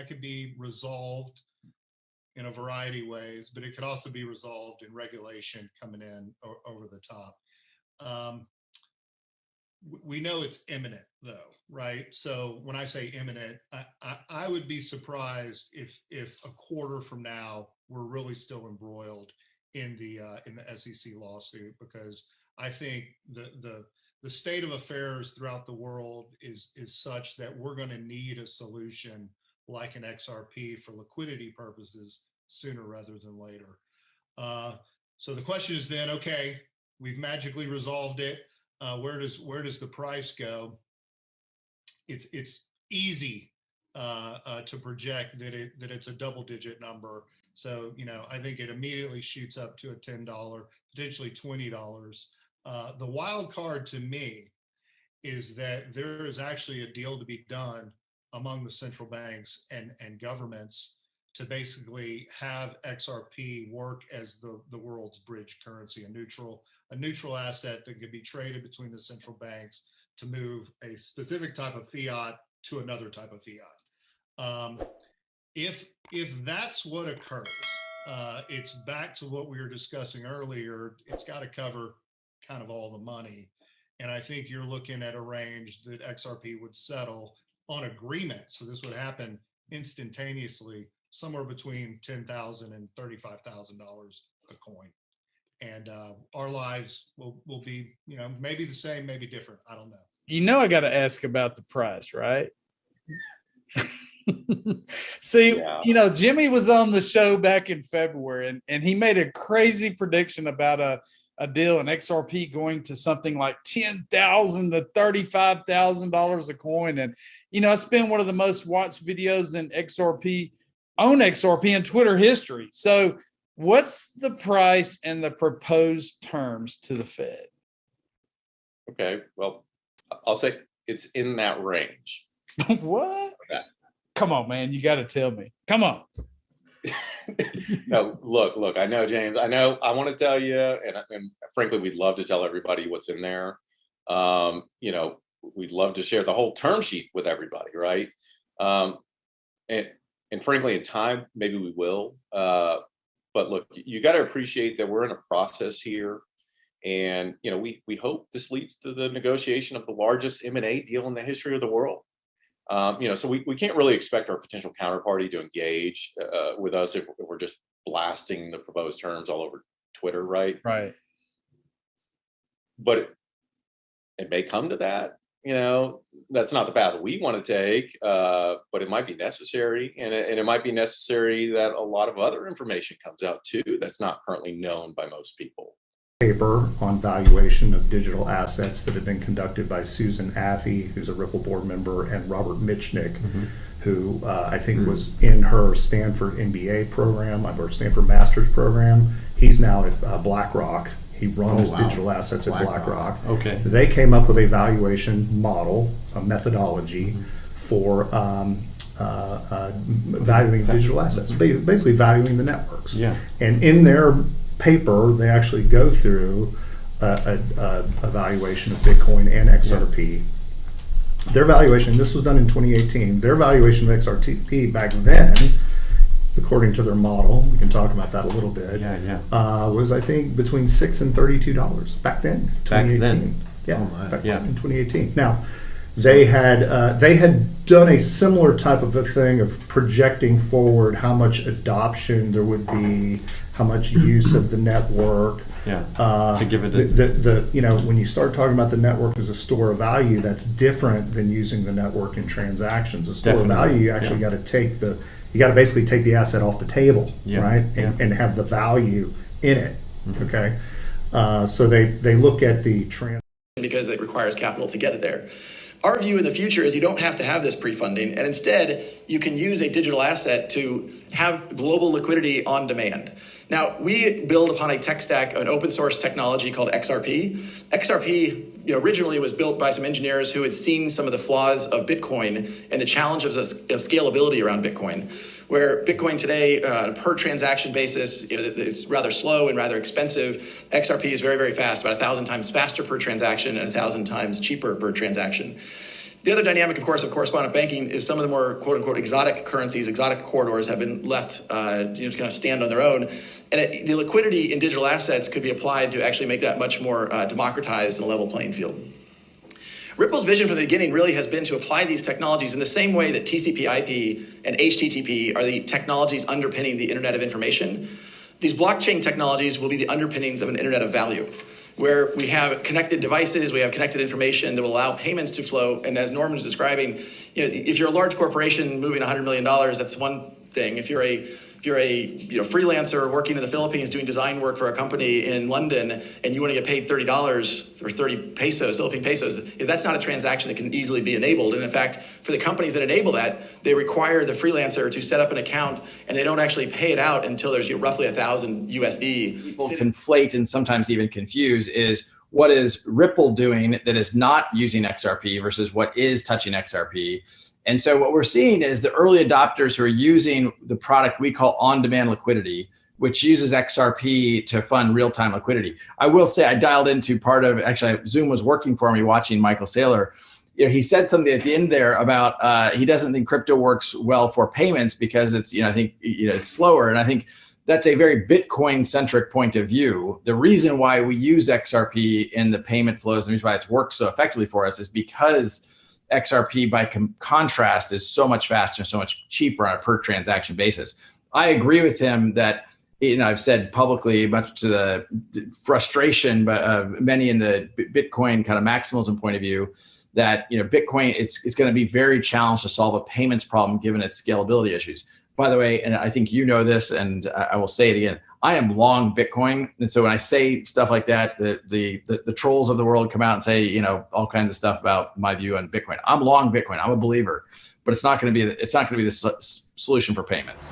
could be resolved in a variety of ways, but it could also be resolved in regulation coming in over the top. We know it's imminent though, right? So when I say imminent, I would be surprised if a quarter from now we're really still embroiled in the SEC lawsuit, because I think the state of affairs throughout the world is such that we're going to need a solution like an XRP for liquidity purposes sooner rather than later. So the question is then, okay, we've magically resolved it. Where does the price go? It's easy to project that it's a double-digit number. So I think it immediately shoots up to a $10, potentially $20. The wild card to me is that there is actually a deal to be done among the central banks and governments to basically have XRP work as the world's bridge currency, a neutral asset that can be traded between the central banks to move a specific type of fiat to another type of fiat. If that's what occurs, it's back to what we were discussing earlier. It's got to cover kind of all the money. And I think you're looking at a range that XRP would settle on agreement. So this would happen instantaneously, somewhere between $10,000 and $35,000 a coin. And our lives will be, maybe the same, maybe different. I don't know. I got to ask about the price, right? See, yeah. Jimmy was on the show back in February and he made a crazy prediction about a deal in XRP going to something like $10,000 to $35,000 a coin. And, it's been one of the most watched videos in XRP in Twitter history. So what's the price and the proposed terms to the Fed? Okay, well, I'll say it's in that range. What? Okay. Come on, man. You got to tell me. Come on. No, look, I know, James. I want to tell you, and frankly, we'd love to tell everybody what's in there. We'd love to share the whole term sheet with everybody, right? And frankly, in time, maybe we will. But look, you got to appreciate that we're in a process here. And, we hope this leads to the negotiation of the largest M&A deal in the history of the world. So we can't really expect our potential counterparty to engage with us if we're just blasting the proposed terms all over Twitter, right? Right. But it may come to that. That's not the path we want to take, but it might be necessary, and it might be necessary that a lot of other information comes out too that's not currently known by most people. Paper on valuation of digital assets that had been conducted by Susan Athey, who's a Ripple board member, and Robert Mitchnick, who I think was in her Stanford MBA program or Stanford Master's program. He's now at BlackRock. He runs digital assets at BlackRock. Okay. They came up with a valuation model, a methodology for valuing digital assets, basically valuing the networks. Yeah. And in their paper, they actually go through a valuation of Bitcoin and XRP. Their valuation, this was done in 2018, their valuation of XRP back then, according to their model, we can talk about that a little bit, was I think between $6 and $32 back then, 2018. Back then. Yeah, back then in 2018. Now, they had done a similar type of a thing of projecting forward how much adoption there would be, how much use of the network. To give it when you start talking about the network as a store of value, that's different than using the network in transactions. A store of value, you actually got to basically take the asset off the table, right, and have the value in it. Okay, so they look at the trend because it requires capital to get it there. Our view in the future is you don't have to have this pre-funding, and instead you can use a digital asset to have global liquidity on demand. Now, we build upon a tech stack, an open source technology called XRP. XRP originally was built by some engineers who had seen some of the flaws of Bitcoin and the challenge of scalability around Bitcoin, where Bitcoin today, per transaction basis, it's rather slow and rather expensive. XRP is very, very fast, about 1,000 times faster per transaction and 1,000 times cheaper per transaction. The other dynamic, of course, of correspondent banking is some of the more quote unquote exotic currencies, exotic corridors have been left to kind of stand on their own. And the liquidity in digital assets could be applied to actually make that much more democratized and a level playing field. Ripple's vision from the beginning really has been to apply these technologies in the same way that TCP/IP and HTTP are the technologies underpinning the Internet of Information. These blockchain technologies will be the underpinnings of an Internet of Value, where we have connected devices, we have connected information that will allow payments to flow. And as Norman was describing, if you're a large corporation moving $100 million, that's one thing. If you're a freelancer working in the Philippines doing design work for a company in London and you want to get paid $30 or 30 pesos, Philippine pesos, that's not a transaction that can easily be enabled. And in fact, for the companies that enable that, they require the freelancer to set up an account and they don't actually pay it out until there's roughly 1,000 USD. People conflate and sometimes even confuse is what is Ripple doing that is not using XRP versus what is touching XRP. And so what we're seeing is the early adopters who are using the product we call on-demand liquidity, which uses XRP to fund real-time liquidity. I will say I dialed into part of, actually Zoom was working for me watching Michael Saylor. He said something at the end there about he doesn't think crypto works well for payments because it's, I think, it's slower. And I think that's a very Bitcoin-centric point of view. The reason why we use XRP in the payment flows and the reason why it's worked so effectively for us is because XRP, by contrast, is so much faster, so much cheaper on a per transaction basis. I agree with him that, I've said publicly, much to the frustration, but many in the Bitcoin kind of maximalism point of view, that Bitcoin, it's going to be very challenged to solve a payments problem given its scalability issues. By the way, and I think you know this, and I will say it again, I am long Bitcoin. And so when I say stuff like that, the trolls of the world come out and say, all kinds of stuff about my view on Bitcoin. I'm long Bitcoin. I'm a believer, but it's not going to be the solution for payments.